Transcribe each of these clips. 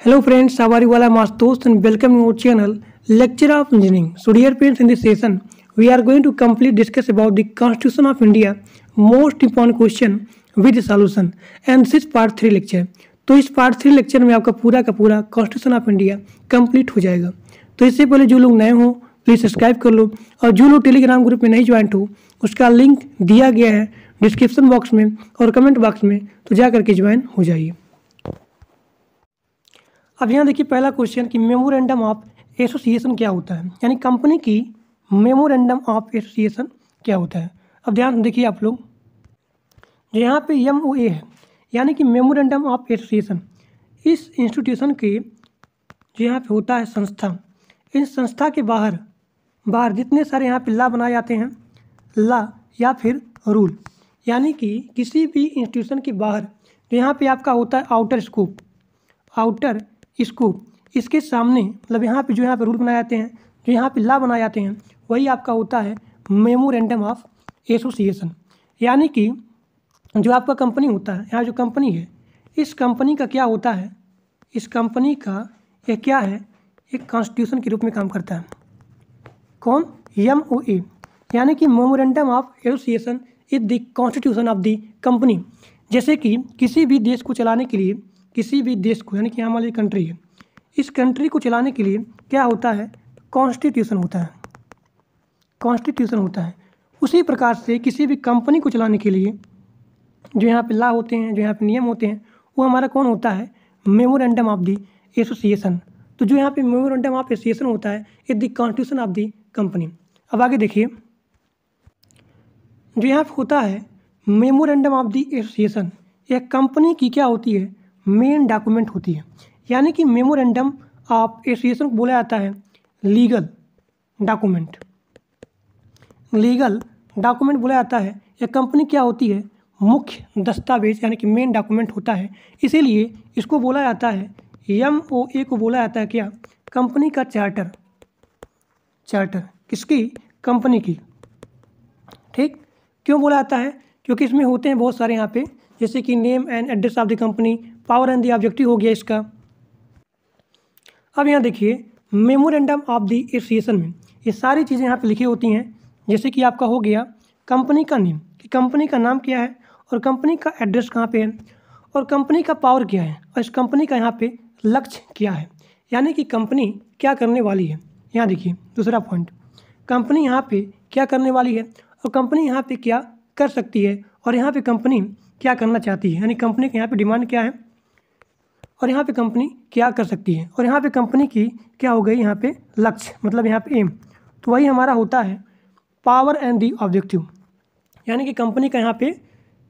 Hello friends, how are you all? I'm Astos and welcome to our channel Lecture of Engineering. So dear friends, in this session, we are going to completely discuss about the Constitution of India, most important question with the solution, and this is part 3 lecture. तो इस part 3 lecture में आपका पूरा का पूरा constitution of India complete हो जाएगा। तो इससे पहले जो लोग नए हो प्लीज़ सब्सक्राइब कर लो, और जो लोग टेलीग्राम ग्रुप में नहीं ज्वाइन हो उसका लिंक दिया गया है डिस्क्रिप्शन बॉक्स में और कमेंट बॉक्स में, तो जा करके ज्वाइन हो जाइए। अब यहाँ देखिए पहला क्वेश्चन कि मेमोरेंडम ऑफ एसोसिएशन क्या होता है, यानी कंपनी की मेमोरेंडम ऑफ एसोसिएशन क्या होता है। अब ध्यान देखिए आप लोग, जो यहाँ पे MOA है यानी कि मेमोरेंडम ऑफ एसोसिएशन, इस इंस्टीट्यूशन के जो यहाँ पे होता है संस्था, इस संस्था के बाहर जितने सारे यहाँ पे ला बनाए जाते हैं, ला या फिर रूल, यानी कि किसी भी इंस्टीट्यूशन के बाहर जो यहाँ पे आपका होता है आउटर स्कोप, इसके सामने मतलब यहाँ पे जो यहाँ पे रूल बनाए जाते हैं, जो यहाँ पे ला बनाए जाते हैं, वही आपका होता है मेमोरेंडम ऑफ एसोसिएशन। यानी कि जो आपका कंपनी होता है, यहाँ जो कंपनी है, इस कंपनी का क्या होता है, इस कंपनी का यह क्या है, एक कॉन्स्टिट्यूशन के रूप में काम करता है। कौन? MOA, यानी कि memorandum of association is the constitution of the company. जैसे कि किसी भी देश को चलाने के लिए, किसी भी देश को, यानी कि हमारी कंट्री है, इस कंट्री को चलाने के लिए क्या होता है, कॉन्स्टिट्यूशन होता है, कॉन्स्टिट्यूशन होता है। उसी प्रकार से किसी भी कंपनी को चलाने के लिए जो यहाँ पे ला होते हैं, जो यहाँ पे नियम होते हैं, वो हमारा कौन होता है, मेमोरेंडम ऑफ द एसोसिएशन। तो जो यहाँ पे मेमोरेंडम ऑफ एसोसिएशन होता है is the constitution of the company. अब आगे देखिए, जो यहाँ पे होता है मेमोरेंडम ऑफ द एसोसिएशन, यह कंपनी की क्या होती है, मेन डॉक्यूमेंट होती है। यानी कि मेमोरेंडम ऑफ एसोसिएशन को बोला जाता है लीगल डॉक्यूमेंट, लीगल डॉक्यूमेंट बोला जाता है। यह कंपनी क्या होती है, मुख्य दस्तावेज, यानी कि मेन डॉक्यूमेंट होता है। इसीलिए इसको बोला जाता है, MOA को बोला जाता है क्या, कंपनी का चार्टर, चार्टर किसकी, कंपनी की। ठीक, क्यों बोला जाता है, क्योंकि इसमें होते हैं बहुत सारे यहाँ पे, जैसे कि name and address of the company, power and the objective हो गया इसका। अब यहाँ देखिए मेमोरेंडम ऑफ द एसोसिएशन में ये सारी चीज़ें यहाँ पे लिखी होती हैं। जैसे कि आपका हो गया कंपनी का नेम, कि कंपनी का नाम क्या है, और कंपनी का एड्रेस कहाँ पे है, और कंपनी का पावर क्या है, और इस कंपनी का यहाँ पे लक्ष्य क्या है, यानी कि कंपनी क्या करने वाली है। यहाँ देखिए दूसरा पॉइंट, कंपनी यहाँ पे क्या करने वाली है, और कंपनी यहाँ पे क्या कर सकती है, और यहाँ पे कंपनी क्या करना चाहती है, यानी कंपनी के यहाँ पे डिमांड क्या है, और यहाँ पे कंपनी क्या कर सकती है, और यहाँ पे कंपनी की क्या हो गई, यहाँ पे लक्ष्य मतलब यहाँ पे एम। तो वही हमारा होता है पावर एंड दी ऑब्जेक्टिव, यानी कि कंपनी का यहाँ पे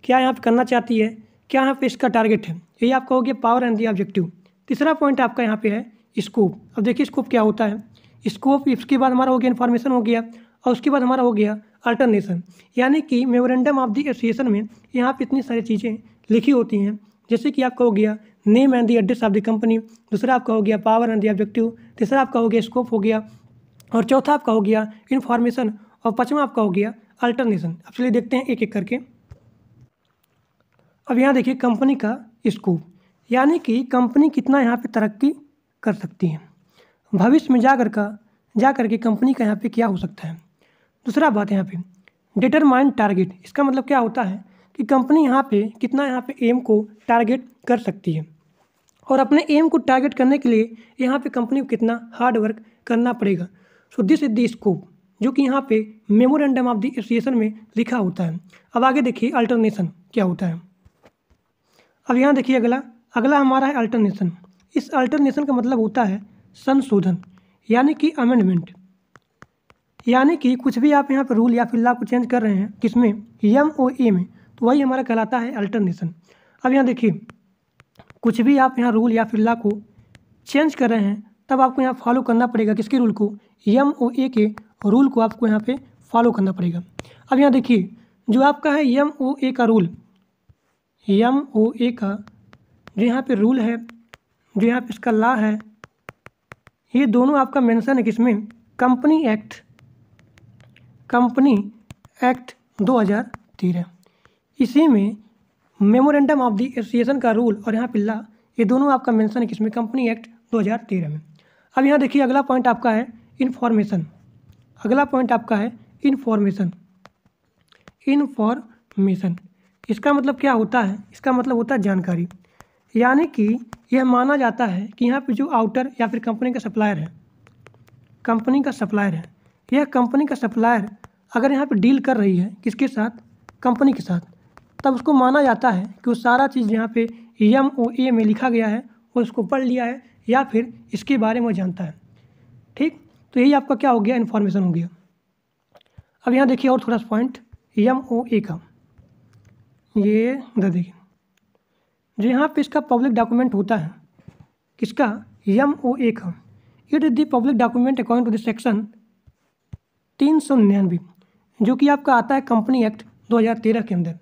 क्या यहाँ पे करना चाहती है, क्या यहाँ पे इसका टारगेट है, यही आपका हो गया पावर एंड दी ऑब्जेक्टिव। तीसरा पॉइंट आपका यहाँ पे है स्कोप। अब देखिए स्कोप क्या होता है, स्कोप इसके बाद हमारा हो गया इन्फॉर्मेशन हो गया, और उसके बाद हमारा हो गया अल्टरनेशन, यानी कि मेमोरेंडम ऑफ द एसोसिएशन में यहाँ पे इतनी सारी चीज़ें लिखी होती हैं। जैसे कि आपका हो गया name and the address of the company, दूसरा आपका हो गया पावर एंड द ऑब्जेक्टिव, तीसरा आपका हो गया स्कोप हो गया, और चौथा आपका हो गया इन्फॉर्मेशन, और पाँचवा आपका हो गया अल्टरनेशन। अब चलिए देखते हैं एक एक करके। अब यहाँ देखिए कंपनी का स्कोप, यानी कि कंपनी कितना यहाँ पे तरक्की कर सकती है, भविष्य में जा करके कंपनी का यहाँ पे क्या हो सकता है। दूसरा बात यहाँ पे डिटरमाइन टारगेट, इसका मतलब क्या होता है कि कंपनी यहाँ पे कितना यहाँ पे एम को टारगेट कर सकती है, और अपने एम को टारगेट करने के लिए यहाँ पे कंपनी को कितना हार्ड वर्क करना पड़ेगा। So this is the scope, जो कि यहाँ पे मेमोरेंडम ऑफ द एसोसिएशन में लिखा होता है। अब आगे देखिए अल्टरनेशन क्या होता है। अब यहाँ देखिए अगला हमारा है अल्टरनेशन। इस अल्टरनेशन का मतलब होता है संशोधन, यानी कि अमेंडमेंट, यानी कि कुछ भी आप यहाँ पर रूल या फिर लॉ को चेंज कर रहे हैं, किसमें, MOA में, तो वही हमारा कहलाता है अल्टरनेशन। अब यहाँ देखिए कुछ भी आप यहाँ रूल या फिर लॉ को चेंज कर रहे हैं, तब आपको यहाँ फॉलो करना पड़ेगा किसके रूल को, MOA के रूल को आपको यहाँ पे फॉलो करना पड़ेगा। अब यहाँ देखिए जो आपका है MOA का रूल, MOA का जो यहाँ पे रूल है, जो यहाँ पे इसका लॉ है, ये दोनों आपका मेंशन है किसमें, कंपनी एक्ट 2013। इसी में मेमोरेंडम ऑफ द एसोसिएशन का रूल और यहाँ पे लॉ, ये दोनों आपका मेंशन है किसमें, कंपनी एक्ट 2013 में। अब यहाँ देखिए अगला पॉइंट आपका है इन्फॉर्मेशन। अगला पॉइंट आपका है इन्फॉर्मेशन। इन्फॉर्मेशन इसका मतलब क्या होता है, इसका मतलब होता है जानकारी। यानी कि यह माना जाता है कि यहाँ पे जो आउटर या फिर कंपनी का सप्लायर है, कंपनी का सप्लायर है, यह कंपनी का सप्लायर अगर यहाँ पे डील कर रही है किसके साथ, कंपनी के साथ, तब उसको माना जाता है कि वो सारा चीज़ यहाँ पे MOA में लिखा गया है वो उसको पढ़ लिया है या फिर इसके बारे में जानता है। ठीक, तो यही आपका क्या हो गया, इन्फॉर्मेशन हो गया। अब यहाँ देखिए और थोड़ा सा पॉइंट MOA का, ये इधर देखिए जो यहाँ पे इसका पब्लिक डॉक्यूमेंट होता है किसका, MOA का, it is the public document according to the section 399 जो कि आपका आता है कंपनी एक्ट 2013 के अंदर।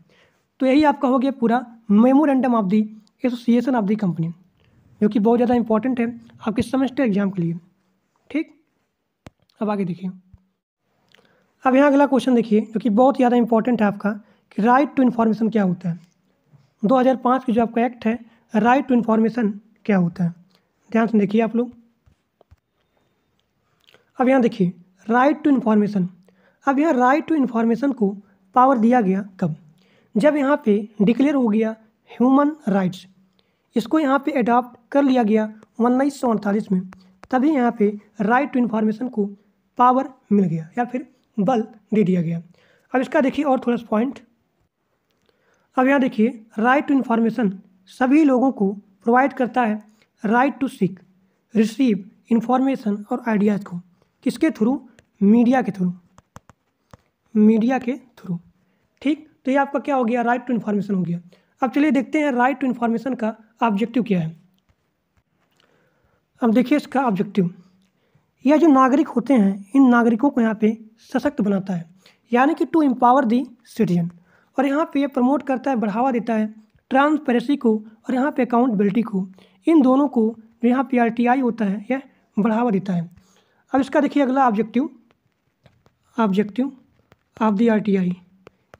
तो यही आपका हो गया पूरा memorandum of the association of the company, जो कि बहुत ज़्यादा इंपॉर्टेंट है आपके सेमेस्टर एग्जाम के लिए। ठीक, अब आगे देखिए। अब यहाँ अगला क्वेश्चन देखिए जो कि बहुत ज़्यादा इंपॉर्टेंट है आपका, कि राइट टू इन्फॉर्मेशन क्या होता है। 2005 की जो आपका एक्ट है राइट टू इन्फॉर्मेशन क्या होता है, ध्यान से देखिए आप लोग। अब यहाँ देखिए राइट टू इन्फॉर्मेशन। अब यहाँ राइट टू इन्फॉर्मेशन को पावर दिया गया कब, जब यहाँ पे डिक्लेयर हो गया ह्यूमन राइट्स, इसको यहाँ पे अडॉप्ट कर लिया गया 1948 में, तभी यहाँ पे राइट टू इन्फॉर्मेशन को पावर मिल गया या फिर बल दे दिया गया। अब इसका देखिए और थोड़ा सा पॉइंट। अब यहाँ देखिए राइट टू इन्फॉर्मेशन सभी लोगों को प्रोवाइड करता है right to seek receive information और आइडियाज़ को, किसके थ्रू, मीडिया के थ्रू, मीडिया के थ्रू। ठीक, तो ये आपका क्या हो गया, राइट टू इन्फॉर्मेशन हो गया। अब चलिए देखते हैं राइट टू इन्फॉर्मेशन का ऑब्जेक्टिव क्या है। अब देखिए इसका ऑब्जेक्टिव, यह जो नागरिक होते हैं इन नागरिकों को यहाँ पे सशक्त बनाता है, यानी कि टू एम्पावर दी सिटीजन, और यहाँ पे ये प्रमोट करता है, बढ़ावा देता है ट्रांसपेरेंसी को और यहाँ पे अकाउंटेबिलिटी को, इन दोनों को जो यहाँ पे RTI होता है यह बढ़ावा देता है। अब इसका देखिए अगला objective, objective of the RTI,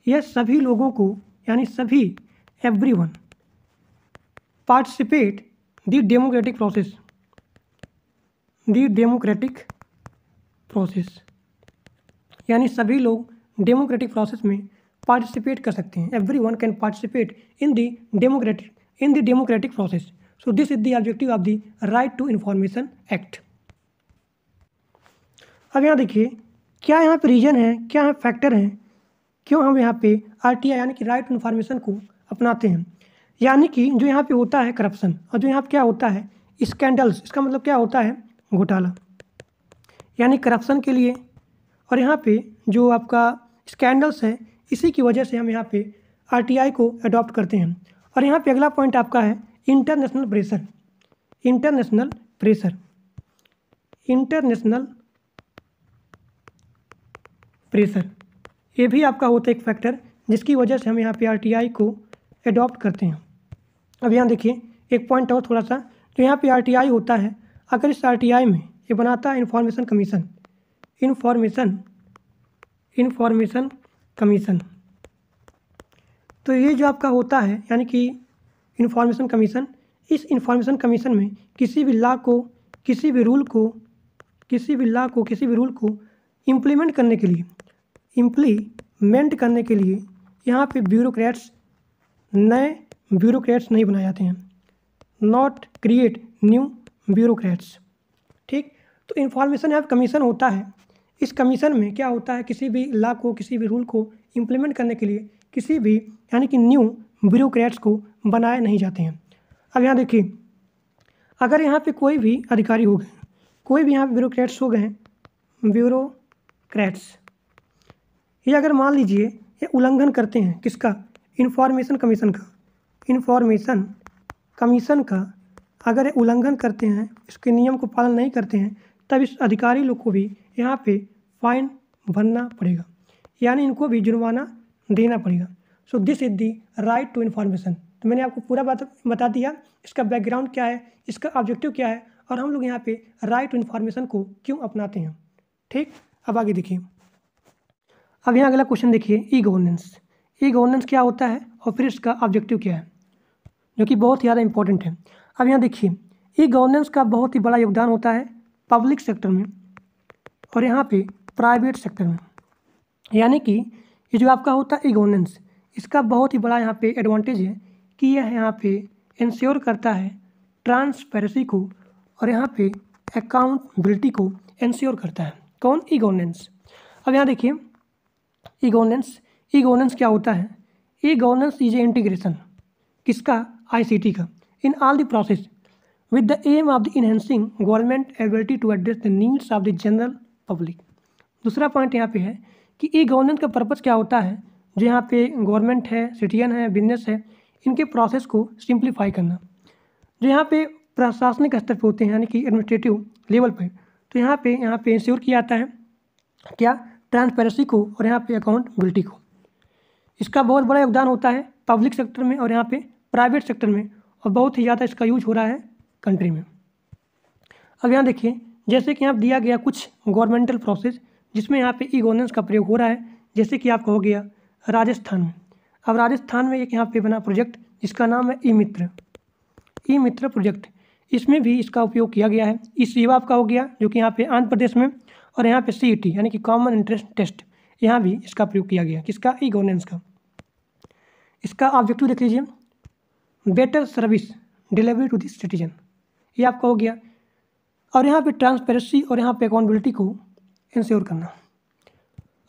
यह सभी लोगों को यानी सभी everyone participate the democratic process, the democratic process, यानी सभी लोग डेमोक्रेटिक प्रोसेस में पार्टिसिपेट कर सकते हैं। Everyone can participate in the democratic process. So this is the objective of the right to information act. अब यहाँ देखिए क्या यहाँ पे रीजन है, क्या यहाँ फैक्टर हैं, क्यों हम यहाँ पे RTI यानी कि राइट टू इन्फॉर्मेशन को अपनाते हैं। यानी कि जो यहाँ पे होता है करप्शन और जो यहाँ पे क्या होता है स्कैंडल्स, इसका मतलब क्या होता है घोटाला, यानी करप्शन के लिए, और यहाँ पे जो आपका स्कैंडल्स है इसी की वजह से हम यहाँ पे RTI को अडॉप्ट करते हैं। और यहाँ पे अगला पॉइंट आपका है international pressure. International pressure, international pressure, ये भी आपका होता है एक फैक्टर जिसकी वजह से हम यहाँ पे RTI को अडॉप्ट करते हैं। अब यहाँ देखिए एक पॉइंट और थोड़ा सा, जो यहाँ पे RTI होता है, अगर इस RTI में ये बनाता है इन्फॉर्मेशन कमीशन, इन्फॉर्मेशन कमीशन, तो ये जो आपका होता है यानी कि इन्फॉर्मेशन कमीशन, इस इन्फॉर्मेशन कमीशन में किसी भी लॉ को, किसी भी रूल को, किसी भी लॉ को, किसी भी रूल को इम्प्लीमेंट करने के लिए, इम्प्लीमेंट करने के लिए यहाँ पे ब्यूरोक्रेट्स, नए ब्यूरोक्रेट्स नहीं बनाए जाते हैं, नॉट क्रिएट न्यू ब्यूरोक्रेट्स। ठीक, तो इन्फॉर्मेशन यहाँ कमीशन होता है, इस कमीशन में क्या होता है, किसी भी लॉ को, किसी भी रूल को इम्प्लीमेंट करने के लिए किसी भी यानी कि न्यू ब्यूरोक्रेट्स को बनाए नहीं जाते हैं। अब यहाँ देखिए अगर यहाँ पे कोई भी अधिकारी हो गए, कोई भी यहाँ पे ब्यूरोक्रेट्स हो गए हैं, ब्यूरोक्रेट्स, ये अगर मान लीजिए ये उल्लंघन करते हैं किसका, इन्फॉर्मेशन कमीशन का, इन्फॉर्मेशन कमीशन का अगर ये उल्लंघन करते हैं, इसके नियम को पालन नहीं करते हैं, तब इस अधिकारी लोग को भी यहाँ पे फाइन भरना पड़ेगा, यानी इनको भी जुर्माना देना पड़ेगा। So this is the right to information. तो मैंने आपको पूरा बात बता दिया, इसका बैकग्राउंड क्या है, इसका ऑब्जेक्टिव क्या है, और हम लोग यहाँ पे राइट टू इन्फॉर्मेशन को क्यों अपनाते हैं। ठीक, अब आगे देखिए। अब यहाँ अगला क्वेश्चन देखिए, ई गवर्नेंस। ई गवर्नेंस क्या होता है और फिर इसका ऑब्जेक्टिव क्या है, जो कि बहुत ज़्यादा इंपॉर्टेंट है। अब यहाँ देखिए, ई गवर्नेंस का बहुत ही बड़ा योगदान होता है पब्लिक सेक्टर में और यहाँ पे प्राइवेट सेक्टर में। यानी कि ये जो आपका होता है ई गवर्नेंस, इसका बहुत ही बड़ा यहाँ पे एडवांटेज है कि यह यहाँ पे इंश्योर करता है ट्रांसपेरेंसी को और यहाँ पे अकाउंटेबिलिटी को इंश्योर करता है। कौन? E governance. अब यहाँ देखिए, ई गवर्नेंस क्या होता है? E governance is a integration किसका? आईसीटी का, in all the process with the aim of the enhancing government ability to address the needs of the general public. दूसरा पॉइंट यहाँ पे है कि ई गवर्नेंस का पर्पज़ क्या होता है? जो यहाँ पे गवर्नमेंट है, सिटीजन है, बिजनेस है, इनके प्रोसेस को सिंप्लीफाई करना। जो यहाँ पे प्रशासनिक स्तर पे होते हैं यानी कि एडमिनिस्ट्रेटिव लेवल पे, तो यहाँ पे इंश्योर किया जाता है क्या? ट्रांसपेरेंसी को और यहाँ पे अकाउंटेबिलिटी को। इसका बहुत बड़ा योगदान होता है पब्लिक सेक्टर में और यहाँ पे प्राइवेट सेक्टर में, और बहुत ही ज़्यादा इसका यूज हो रहा है कंट्री में। अब यहाँ देखिए, जैसे कि यहाँ दिया गया कुछ गवर्नमेंटल प्रोसेस जिसमें यहाँ पे ई गवर्नेंस का प्रयोग हो रहा है, जैसे कि आपका हो गया राजस्थान में। अब राजस्थान में एक यहाँ पे बना प्रोजेक्ट जिसका नाम है ई मित्र प्रोजेक्ट, इसमें भी इसका उपयोग किया गया है। ई सेवा आपका हो गया जो कि यहाँ पे आंध्र प्रदेश में, और यहाँ पे CET यानी कि कॉमन इंटरेस्ट टेस्ट, यहाँ भी इसका प्रयोग किया गया। किसका? ई गवर्नेंस का। इसका ऑब्जेक्टिव देख लीजिए, better service delivery to the citizen, ये आपका हो गया। और यहाँ पे ट्रांसपेरेंसी और यहाँ पे अकाउंटेबिलिटी को इंश्योर करना।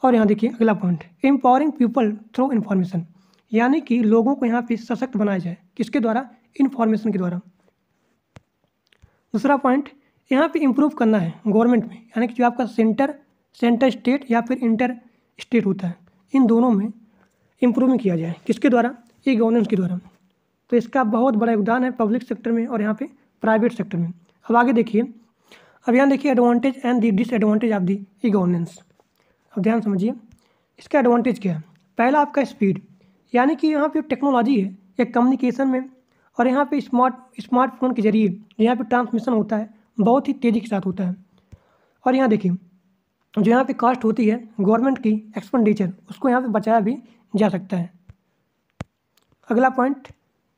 और यहाँ देखिए अगला point, empowering people through information, यानी कि लोगों को यहाँ पे सशक्त बनाया जाए। किसके द्वारा? इन्फॉर्मेशन के द्वारा। दूसरा पॉइंट, यहाँ पे इम्प्रूव करना है गवर्नमेंट में, यानी कि जो आपका सेंटर स्टेट या फिर इंटर स्टेट होता है, इन दोनों में इम्प्रूवमेंट किया जाए। किसके द्वारा? ई गवर्नेंस के द्वारा। तो इसका बहुत बड़ा योगदान है पब्लिक सेक्टर में और यहाँ पे प्राइवेट सेक्टर में। अब आगे देखिए, अब यहाँ देखिए advantage and the disadvantage of the E governance. अब ध्यान समझिए, इसका एडवांटेज क्या है? पहला आपका स्पीड, यानी कि यहाँ पे टेक्नोलॉजी है एक कम्युनिकेशन में, और यहाँ पे स्मार्टफोन के जरिए यहाँ पे ट्रांसमिशन होता है बहुत ही तेज़ी के साथ होता है। और यहाँ देखिए, जो यहाँ पे कॉस्ट होती है गवर्नमेंट की एक्सपेंडिचर, उसको यहाँ पे बचाया भी जा सकता है। अगला पॉइंट,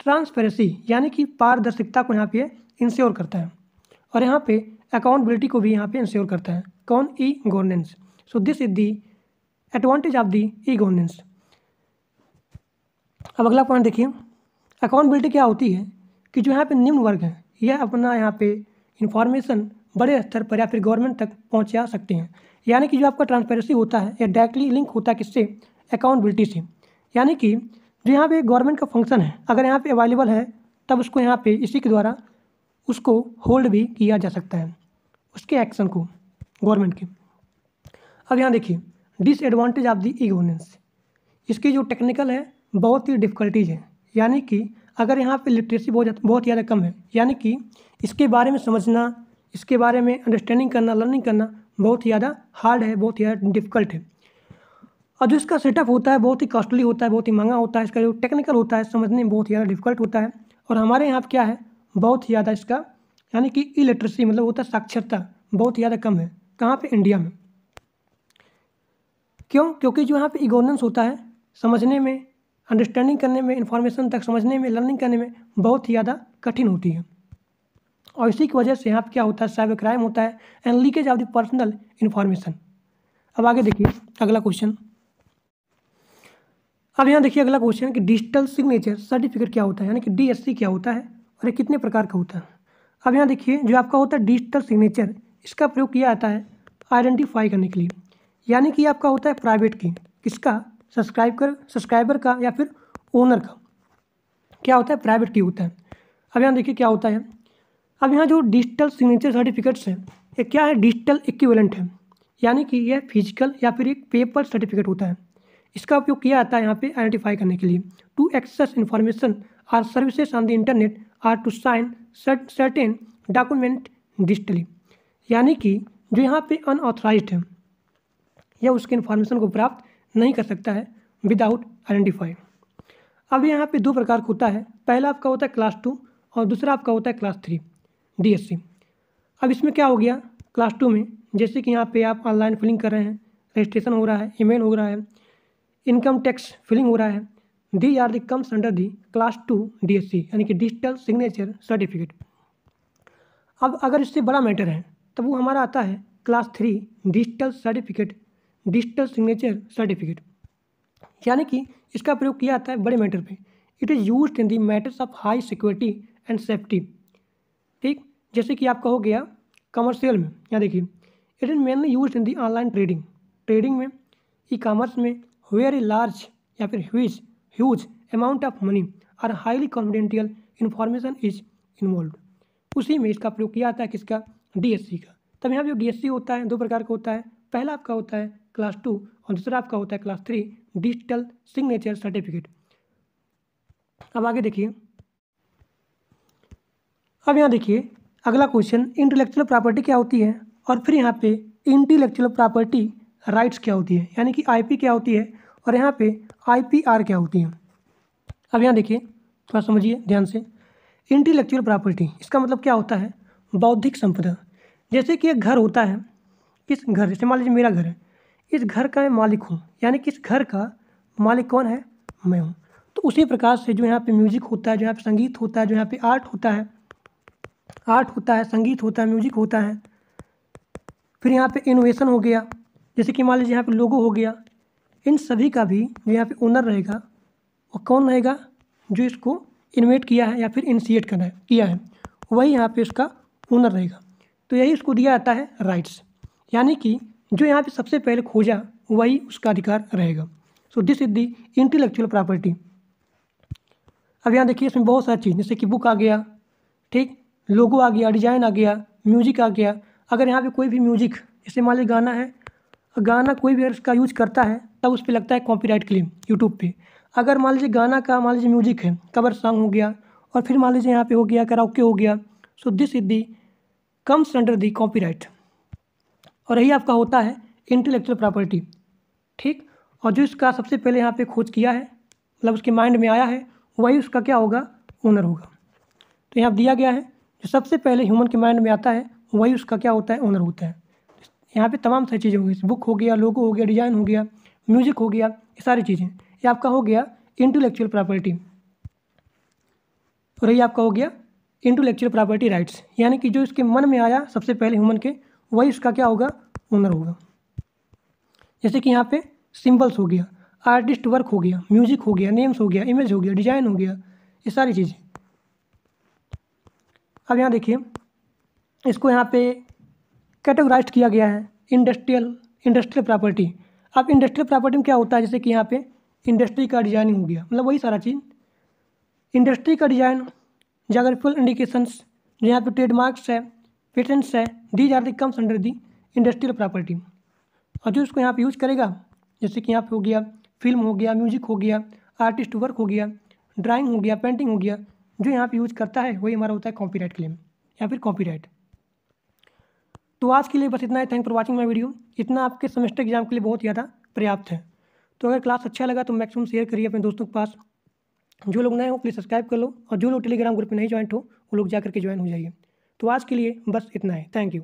ट्रांसपेरेंसी, यानी कि पारदर्शिता को यहाँ पे इंश्योर करता है, और यहाँ पे अकाउंटेबिलिटी को भी यहाँ पे इंश्योर करता है। कौन? E governance. So this is the advantage of the E governance. अब अगला पॉइंट देखिए, अकाउंटेबिलिटी क्या होती है कि जो यहाँ पे निम्न वर्ग है यह अपना यहाँ पे इंफॉर्मेशन बड़े स्तर पर या फिर गवर्नमेंट तक पहुँचा सकते हैं। यानी कि जो आपका ट्रांसपेरेंसी होता है यह डायरेक्टली लिंक होता है किससे? अकाउंटेबिलिटी से। यानी कि जो यहाँ पे गवर्नमेंट का फंक्शन है अगर यहाँ पे अवेलेबल है तब उसको यहाँ पे इसी के द्वारा उसको होल्ड भी किया जा सकता है, उसके एक्शन को गवर्नमेंट के। अब यहाँ देखिए disadvantage of the e governance, इसकी जो टेक्निकल है बहुत ही डिफ़िकल्टीज है। यानी कि अगर यहाँ पे लिटरेसी बहुत ज़्यादा कम है, यानी कि इसके बारे में समझना, इसके बारे में अंडरस्टैंडिंग करना, लर्निंग करना बहुत ही ज़्यादा हार्ड है, बहुत ही ज़्यादा डिफ़िकल्ट है। और जो इसका सेटअप होता है बहुत ही कॉस्टली होता है, बहुत ही महंगा होता है। इसका जो टेक्निकल होता है समझने में बहुत ही ज़्यादा डिफ़िकल्ट होता है। और हमारे यहाँ क्या है बहुत ही ज़्यादा इसका यानी कि इलिटरेसी मतलब होता है साक्षरता बहुत ही ज़्यादा कम है। कहाँ पे? इंडिया में। क्यों? क्योंकि जो यहाँ पे ई गवर्नेंस होता है समझने में, अंडरस्टैंडिंग करने में, इन्फॉर्मेशन तक समझने में, लर्निंग करने में बहुत ही ज़्यादा कठिन होती है। और इसी की वजह से यहाँ पे क्या होता है? साइबर क्राइम होता है and leakage of the personal information. अब आगे देखिए अगला क्वेश्चन। अब यहाँ देखिए अगला क्वेश्चन कि डिजिटल सिग्नेचर सर्टिफिकेट क्या होता है, यानी कि DSC क्या होता है और ये कितने प्रकार का होता है। अब यहाँ देखिए जो आपका होता है डिजिटल सिग्नेचर, इसका प्रयोग किया जाता है आइडेंटिफाई करने के लिए, यानी कि आपका होता है प्राइवेट की, किसका? सब्सक्राइबर का या फिर ओनर का। क्या होता है? प्राइवेट की होता है। अब यहाँ देखिए क्या होता है, अब यहाँ जो डिजिटल सिग्नेचर सर्टिफिकेट्स है ये क्या है? डिजिटल इक्विवेलेंट है, यानी कि यह फिजिकल या फिर एक पेपर सर्टिफिकेट होता है। इसका उपयोग किया जाता है यहाँ पे आइडेंटिफाई करने के लिए to access information or services on the internet or to sign certain document digitally, यानी कि जो यहाँ पे अनऑथराइज्ड है यह उसके इन्फॉर्मेशन को प्राप्त नहीं कर सकता है विदाउट आइडेंटिफाई। अब यहाँ पे दो प्रकार का होता है, पहला आपका होता है क्लास 2 और दूसरा आपका होता है क्लास 3 DSC। अब इसमें क्या हो गया? क्लास 2 में जैसे कि यहाँ पे आप ऑनलाइन फिलिंग कर रहे हैं, रजिस्ट्रेशन हो रहा है, ईमेल हो रहा है, इनकम टैक्स फिलिंग हो रहा है, these are the comes under the class 2 DSC यानी कि डिजिटल सिग्नेचर सर्टिफिकेट। अब अगर इससे बड़ा मैटर है तब वो हमारा आता है class 3 digital certificate, digital signature certificate, यानी कि इसका प्रयोग किया जाता है बड़े मैटर पे। It is used in the matters of high security and safety. ठीक, जैसे कि आपका हो गया कमर्शियल में, या देखिए it is mainly used in the online trading, trading में, ई कॉमर्स में, वेरी लार्ज या फिर ह्यूज अमाउंट ऑफ मनी और highly confidential information is involve. उसी में इसका प्रयोग किया जाता है किसका, DSC का। तब यहाँ पे जो DSC होता है दो प्रकार का होता है, पहला आपका होता है क्लास 2 और दूसरा आपका होता है क्लास 3 डिजिटल सिग्नेचर सर्टिफिकेट। अब आगे देखिए, अब यहाँ देखिए अगला क्वेश्चन, इंटेलेक्चुअल प्रॉपर्टी क्या होती है और फिर यहाँ पे इंटेलेक्चुअल प्रॉपर्टी राइट्स क्या होती है, यानी कि IP क्या होती है और यहाँ पे IPR क्या होती है। अब यहाँ देखिए थोड़ा समझिए ध्यान से, इंटेलेक्चुअल प्रॉपर्टी इसका मतलब क्या होता है, बौद्धिक संपदा। जैसे कि एक घर होता है, इस घर, जैसे मान लीजिए मेरा घर है, इस घर का मैं मालिक हूँ, यानी कि इस घर का मालिक कौन है, मैं हूँ। तो उसी प्रकार से जो यहाँ पे म्यूजिक होता है, जो यहाँ पे संगीत होता है, जो यहाँ पे आर्ट होता है, संगीत होता है, म्यूजिक होता है, फिर यहाँ पे इनोवेशन हो गया, जैसे कि मान लीजिए यहाँ पे लोगो हो गया, इन सभी का भी जो यहाँ पे ओनर रहेगा वो कौन रहेगा, जो इसको इन्वेट किया है या फिर इनिशिएट किया है, वही यहाँ पे उसका ओनर रहेगा। तो यही उसको दिया जाता है राइट्स, यानी कि जो यहाँ पे सबसे पहले खोजा वही उसका अधिकार रहेगा। सो this is the intellectual property. अब यहाँ देखिए इसमें बहुत सारी चीज़, जैसे कि बुक आ गया, ठीक, लोगो आ गया, डिजाइन आ गया, म्यूजिक आ गया। अगर यहाँ पे कोई भी म्यूजिक, जैसे मान लीजिए गाना है, गाना कोई भी अगर इसका यूज करता है तब उस पर लगता है कॉपीराइट क्लेम यूट्यूब पे। अगर मान लीजिए गाना का, मान लीजिए म्यूजिक है, कवर सॉन्ग हो गया, और फिर मान लीजिए यहाँ पे हो गया कराओके हो गया, सो this is the comes under the copyright, और यही आपका होता है इंटेलेक्चुअल प्रॉपर्टी। ठीक, और जो इसका सबसे पहले यहाँ पे खोज किया है, मतलब उसके माइंड में आया है, वही उसका क्या होगा, ओनर होगा। तो यहाँ दिया गया है जो सबसे पहले ह्यूमन के माइंड में आता है वही उसका क्या होता है, ओनर होता है। यहाँ पे तमाम सारी चीज़ें होंगी, बुक हो गया, लोगो हो गया, डिजाइन हो गया, म्यूजिक हो गया, ये सारी चीज़ें, ये आपका हो गया इंटेलेक्चुअल प्रॉपर्टी, और ये आपका हो गया इंटेलेक्चुअल प्रॉपर्टी राइट्स, यानी कि जो इसके मन में आया सबसे पहले ह्यूमन के, वही उसका क्या होगा, ओनर होगा। जैसे कि यहाँ पे सिंबल्स हो गया, आर्टिस्ट वर्क हो गया, म्यूजिक हो गया, नेम्स हो गया, इमेज हो गया, डिजाइन हो गया, ये सारी चीज़ें। अब यहाँ देखिए इसको यहाँ पे कैटेगराइज किया गया है इंडस्ट्रियल प्रॉपर्टी। अब इंडस्ट्रियल प्रॉपर्टी में क्या होता है, जैसे कि यहाँ पे इंडस्ट्री का डिजाइनिंग हो गया, मतलब वही सारा चीज़, इंडस्ट्री का डिजाइन, ज्योग्राफिकल इंडिकेशंस, जो यहाँ पे ट्रेडमार्क्स है, पेटेंट्स है, these are the comes under the industrial property. और जो इसको यहाँ पे यूज करेगा, जैसे कि यहाँ पे हो गया फिल्म हो गया, म्यूजिक हो गया, आर्टिस्ट वर्क हो गया, ड्राइंग हो गया, पेंटिंग हो गया, जो यहाँ पे यूज करता है वही हमारा होता है कॉपीराइट क्लेम या फिर कॉपीराइट। तो आज के लिए बस इतना ही। Thank for watching my video. इतना आपके सेमेस्टर एग्जाम के लिए बहुत ज़्यादा पर्याप्त है। तो अगर क्लास अच्छा लगा तो मैक्सिमम शेयर करिए अपने दोस्तों के पास। जो लोग नए हो प्लीज़ सब्सक्राइब कर लो, और जो लोग टेलीग्राम ग्रुप में नहीं ज्वाइन हो वो लोग जा करके ज्वाइन हो जाइए। तो आज के लिए बस इतना है। Thank you.